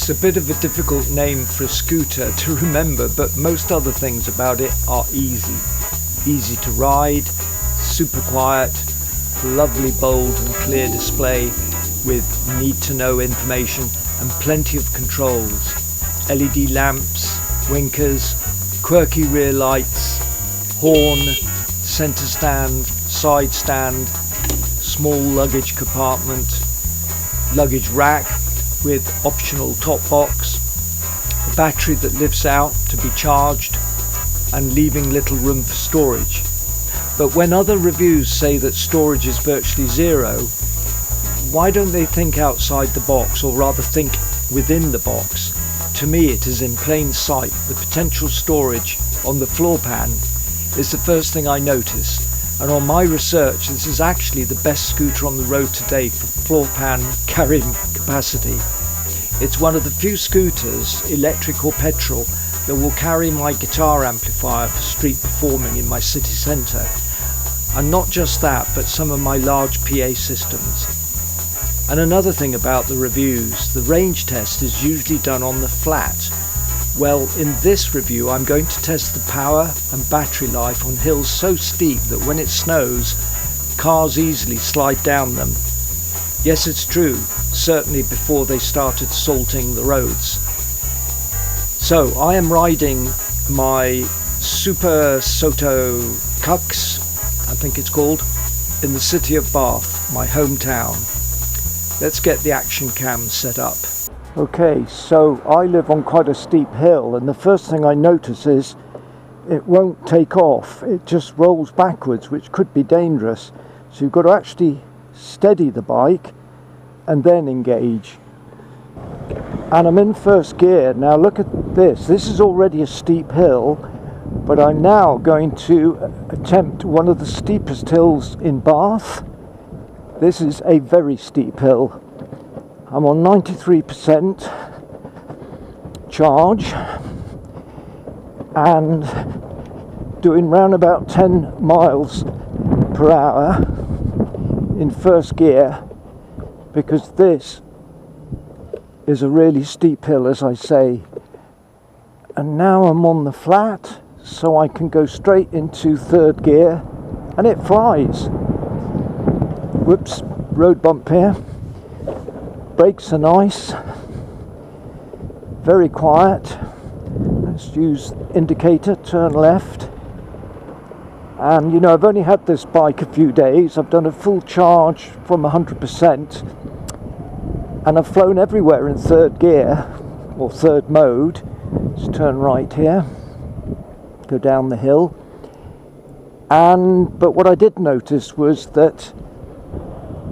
It's a bit of a difficult name for a scooter to remember, but most other things about it are easy. Easy to ride, super quiet, lovely bold and clear display with need-to-know information and plenty of controls. LED lamps, winkers, quirky rear lights, horn, centre stand, side stand, small luggage compartment, luggage rack with optional top box, a battery that lifts out to be charged and leaving little room for storage. But when other reviews say that storage is virtually zero, why don't they think outside the box, or rather think within the box? To me, it is in plain sight. The potential storage on the floor pan is the first thing I notice, and on my research this is actually the best scooter on the road today for floor pan carrying capacity. It's one of the few scooters, electric or petrol, that will carry my guitar amplifier for street performing in my city centre, and not just that, but some of my large PA systems. And another thing about the reviews, the range test is usually done on the flat. Well, in this review I'm going to test the power and battery life on hills so steep that when it snows, cars easily slide down them. Yes, it's true, certainly before they started salting the roads. So I am riding my Soco Cux, I think it's called, in the city of Bath, my hometown. Let's get the action cam set up. Okay, so I live on quite a steep hill, and the first thing I notice is it won't take off. It just rolls backwards, which could be dangerous. So you've got to actually steady the bike and then engage. And I'm in first gear. Now look at this. This is already a steep hill, but I'm now going to attempt one of the steepest hills in Bath. This is a very steep hill. I'm on 93% charge and doing round about 10 miles per hour in first gear, because this is a really steep hill, as I say. And now I'm on the flat, so I can go straight into third gear, and it flies. Whoops, road bump here. Brakes are nice, very quiet. Let's use indicator, turn left. And you know, I've only had this bike a few days. I've done a full charge from 100%, and I've flown everywhere in third gear, or third mode. Let's turn right here, go down the hill. But what I did notice was that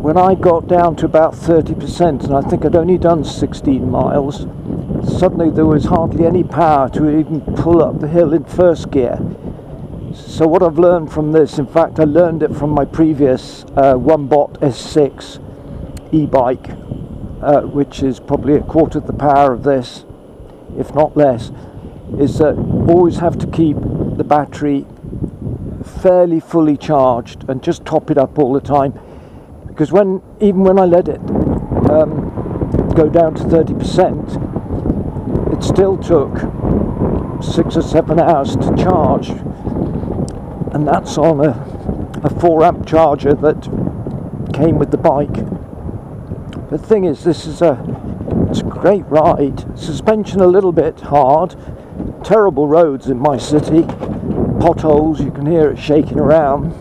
when I got down to about 30%, and I think I'd only done 16 miles, suddenly there was hardly any power to even pull up the hill in first gear. So what I've learned from this, in fact I learned it from my previous one-bot S6 e-bike, which is probably a quarter of the power of this, if not less, is that always have to keep the battery fairly fully charged and just top it up all the time. Because even when I let it go down to 30%, it still took 6 or 7 hours to charge, and that's on a 4-amp charger that came with the bike. The thing is, it's a great ride. Suspension a little bit hard, terrible roads in my city, potholes, you can hear it shaking around.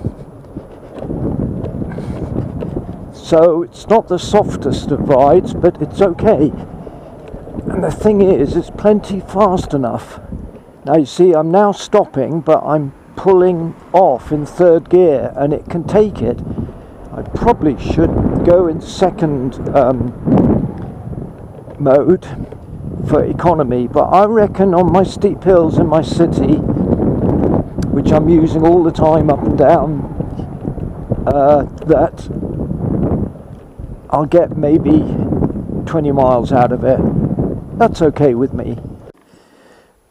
So it's not the softest of rides, but it's okay. And the thing is, it's plenty fast enough. Now you see, I'm now stopping, but I'm pulling off in third gear, and it can take it. I probably should go in second mode for economy, but I reckon on my steep hills in my city, which I'm using all the time up and down, that I'll get maybe 20 miles out of it. That's okay with me.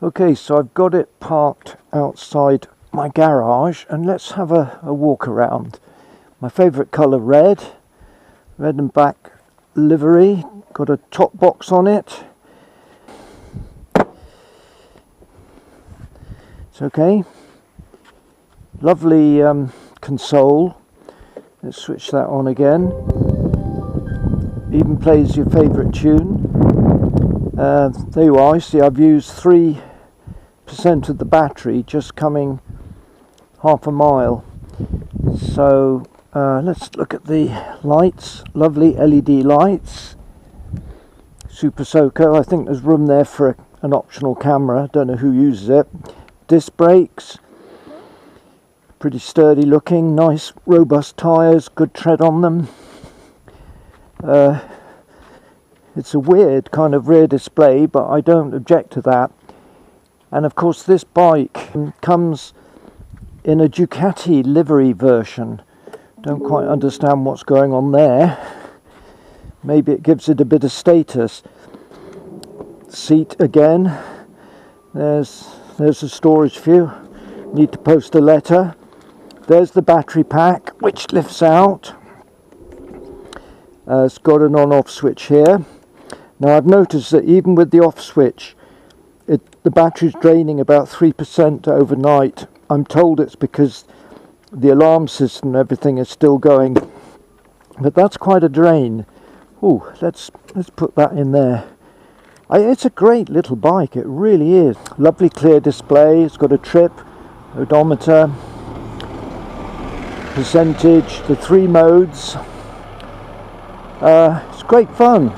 Okay, so I've got it parked outside my garage, and let's have a walk around. My favourite colour, red and black livery, got a top box on it, It's okay. Lovely console. Let's switch that on again. Even plays your favourite tune. There you are. You see, I've used 3% of the battery just coming half a mile. So let's look at the lights. Lovely LED lights. Super Soco. I think there's room there for an optional camera. Don't know who uses it. Disc brakes. Pretty sturdy looking. Nice robust tyres. Good tread on them. It's a weird kind of rear display, but I don't object to that. And of course this bike comes in a Ducati livery version. Don't quite understand what's going on there. Maybe it gives it a bit of status. Seat again. There's a storage for you. Need to post a letter. There's the battery pack, which lifts out. It's got an on-off switch here. Now I've noticed that even with the off switch, the battery's draining about 3% overnight. I'm told it's because the alarm system and everything is still going, but that's quite a drain. Oh, let's put that in there. It's a great little bike, it really is. Lovely clear display. It's got a trip, odometer, percentage, the 3 modes. It's great fun.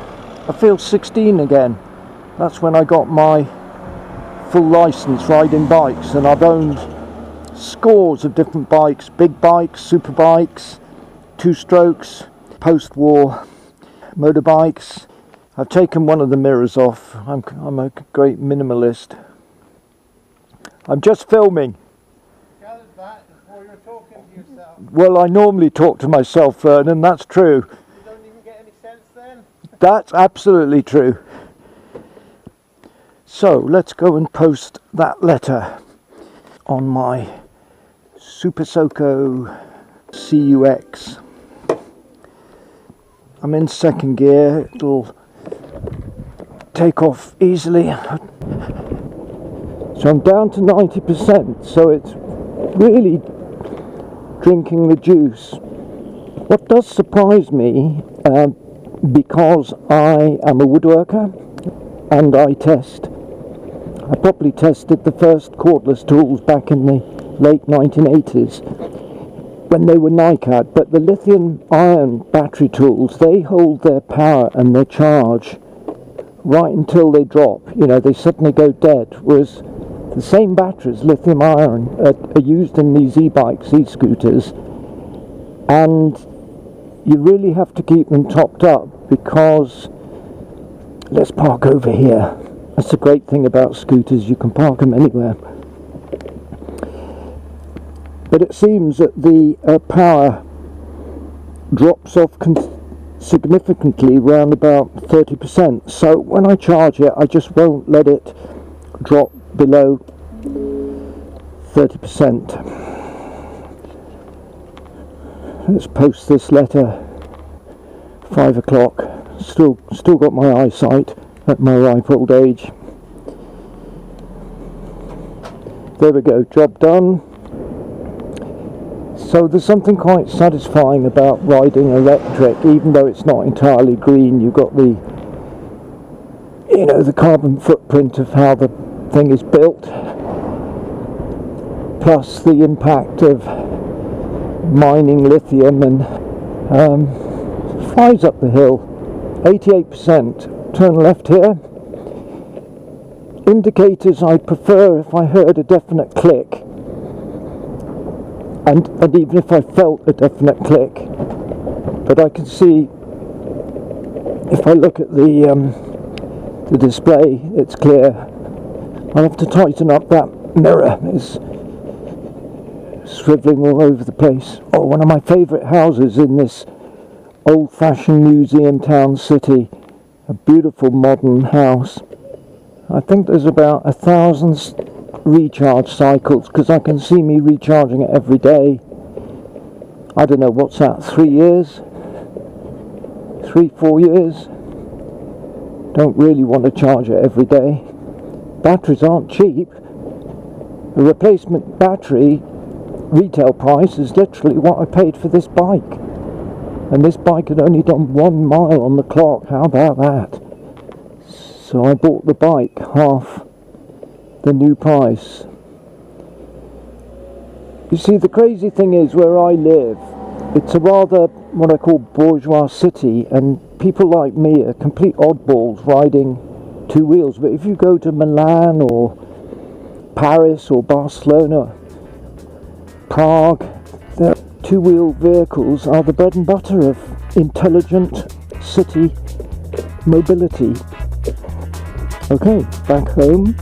I feel 16 again. That's when I got my full license riding bikes, and I've owned scores of different bikes, big bikes, super bikes, 2-strokes, post-war motorbikes. I've taken one of the mirrors off. I'm a great minimalist. I'm just filming. Gathered that before you're talking to yourself. Well, I normally talk to myself, Vernon, that's true. You don't even get any sense then? That's absolutely true. So let's go and post that letter on my Super Soco Cux. I'm in 2nd gear. It'll take off easily. So I'm down to 90%, so it's really drinking the juice. What does surprise me, because I am a woodworker and I test. I probably tested the first cordless tools back in the late 1980s when they were NICAD, but the lithium ion battery tools, they hold their power and their charge right until they drop. You know, they suddenly go dead, whereas the same batteries, lithium ion, are used in these e-bikes, e-scooters, and you really have to keep them topped up because, let's park over here. That's the great thing about scooters, you can park them anywhere. But it seems that the power drops off significantly, around about 30%. So when I charge it, I just won't let it drop below 30%. Let's post this letter. 5 o'clock. Still got my eyesight at my ripe old age. There we go, job done. So there's something quite satisfying about riding electric, even though it's not entirely green. You've got the, you know, the carbon footprint of how the thing is built, plus the impact of mining lithium, and flies up the hill. 88%. Turn left here. Indicators I prefer if I heard a definite click, and even if I felt a definite click. But I can see, if I look at the display, it's clear. I'll have to tighten up that mirror. It's swiveling all over the place. Oh, one of my favourite houses in this old-fashioned museum town city. A beautiful modern house. I think there's about 1,000 recharge cycles, because I can see me recharging it every day. I don't know, what's that, 3 years? 3-4 years? Don't really want to charge it every day. Batteries aren't cheap. The replacement battery retail price is literally what I paid for this bike. And this bike had only done 1 mile on the clock. How about that? So I bought the bike half the new price. You see, the crazy thing is, where I live, it's a rather what I call bourgeois city, and people like me are complete oddballs riding 2 wheels. But if you go to Milan or Paris or Barcelona, Prague, their 2-wheel vehicles are the bread and butter of intelligent city mobility. Okay, back home.